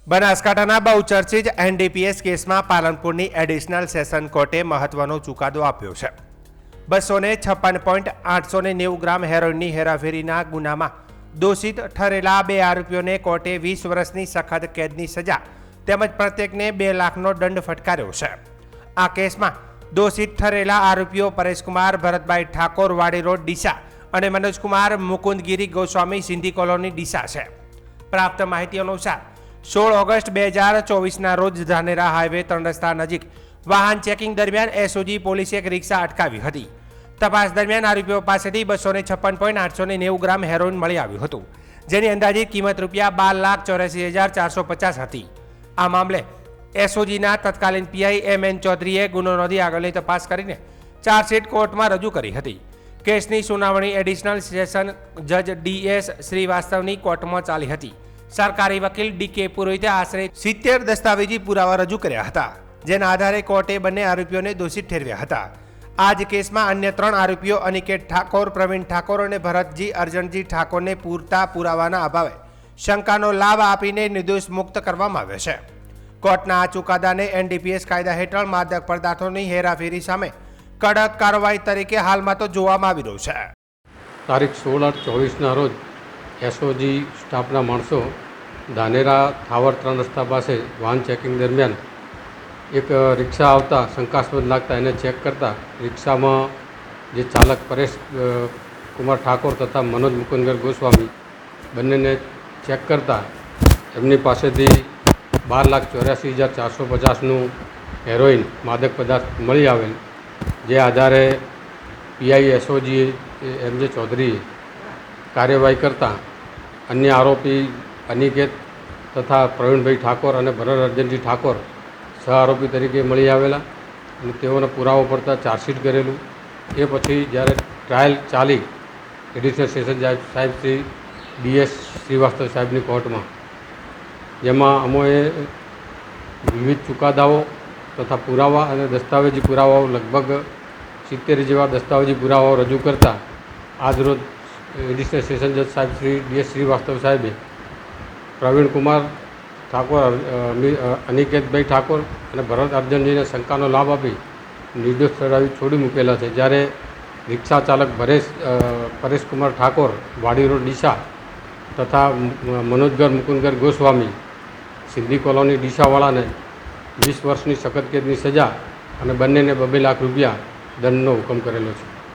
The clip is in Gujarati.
બનાસકાંઠાના બહુચર્ચિત એનડીપીએસ કેસમાં પાલનપુરની એડિશનલ સેશન કોર્ટે મહત્વનો ચુકાદો આપ્યો છે। 256.890 ગ્રામ હેરોઇનની હેરાફેરીના ગુનામાં દોષિત ઠરેલા 2 આરોપીઓને કોર્ટે 20 વર્ષની સખત કેદની સજા તેમજ પ્રત્યેકને 2 લાખનો દંડ ફટકાર્યો છે। આ કેસમાં દોષિત ઠરેલા આરોપીઓ પરેશકુમાર ભરતભાઈ ઠાકોર વાડી રોડ ડીસા અને મનોજકુમાર મુકુંદગીરી ગોસ્વામી સિંધી કોલોની ડીસા છે। પ્રાપ્ત માહિતી અનુસાર 16 ઓગસ્ટ 2024ના રોજ ધાનેરા હાઈવે 3 રસ્તા નજીક વાહન ચેકિંગ દરમિયાન એસઓજી પોલીસે એક રિક્ષા અટકાવી હતી। તપાસ દરમિયાન આરોપીઓ પાસેથી 256.890 ગ્રામ હેરોઇન મળી આવ્યું હતું, જેની અંદાજિત કિંમત ₹12,84,450 હતી। આ મામલે એસઓજીના તત્કાલીન પીઆઈ એમએન ચૌધરીએ ગુનો નોંધી આગળની તપાસ કરીને ચાર્જશીટ કોર્ટમાં રજૂ કરી હતી। કેસની સુનાવણી એડિશનલ સેશન જજ ડીએસ શ્રીવાસ્તવની કોર્ટમાં ચાલી હતી। સરકારી વકીલ ડીકે પુરોહિતે આશરે 70 દસ્તાવેજી પુરાવા રજૂ કર્યા હતા, જેના આધારે કોર્ટે બંને આરોપીઓને દોષિત ઠેરવ્યા હતા। આ જ કેસમાં અન્ય 3 આરોપીઓ અનિકેત ઠાકોર, પ્રવીણ ઠાકોર અને ભરતજી અર્જનજી ઠાકોરને પૂરતા પુરાવાના અભાવે શંકાનો લાભ આપીને નિર્દોષ મુક્ત કરવામાં આવ્યો છે। કોર્ટના આ ચુકાદાને એનડીપીએસ કાયદા હેઠળ માદક પદાર્થોની હેરાફેરી સામે કડક કાર્યવાહી તરીકે હાલમાં તો જોવામાં આવી રહ્યું છે। તારીખ 16/8/24ના રોજ એસઓજી સ્ટાફના માણસો ધાનેરા ટાવર 3 રસ્તા પાસે વાહન ચેકિંગ દરમિયાન એક રિક્ષા આવતા શંકાસ્પદ લાગતા એને ચેક કરતા રિક્ષામાં જે ચાલક પરેશ કુમાર ઠાકોર તથા મનોજ મુકુંદર ગોસ્વામી બંનેને ચેક કરતા એમની પાસેથી 12,84,450નું હેરોઇન માદક પદાર્થ મળી આવેલ, જે આધારે પીઆઈ એસઓજી એમજે ચૌધરીએ કાર્યવાહી કરતાં અન્ય આરોપી અનિકેત તથા પ્રવીણભાઈ ઠાકોર અને ભરત અર્જનજી ઠાકોર સહ આરોપી તરીકે મળી આવેલા અને તેઓને પુરાવો પડતા ચાર્જશીટ કરેલું। એ પછી જ્યારે ટ્રાયલ ચાલી એડિશનલ સેશન જજ સાહેબ શ્રી ડીએસ શ્રીવાસ્તવ સાહેબની કોર્ટમાં, જેમાં અમોએ વિવિધ ચુકાદાઓ તથા પુરાવા અને દસ્તાવેજી પુરાવાઓ લગભગ 70 જેવા દસ્તાવેજી પુરાવાઓ રજૂ કરતા આજરોજ એડિશનલ સેશન જજ સાહેબ શ્રી ડીએસ શ્રીવાસ્તવ સાહેબે પ્રવીણ કુમાર ઠાકોર, અનિકેતભાઈ ઠાકોર અને ભરત અર્જનજીને શંકાનો લાભ આપી નિર્દોષ ઠરાવી છોડી મૂકેલા છે। જ્યારે રિક્ષા ચાલક પરેશકુમાર ઠાકોર વાડી રોડ ડીસા તથા મનોજગર મુકુંદગર ગોસ્વામી સિંધી કોલોની ડીસાવાળાને 20 વર્ષની સખત કેદની સજા અને બંનેને 2 લાખ રૂપિયા દંડનો હુકમ કરેલો છે।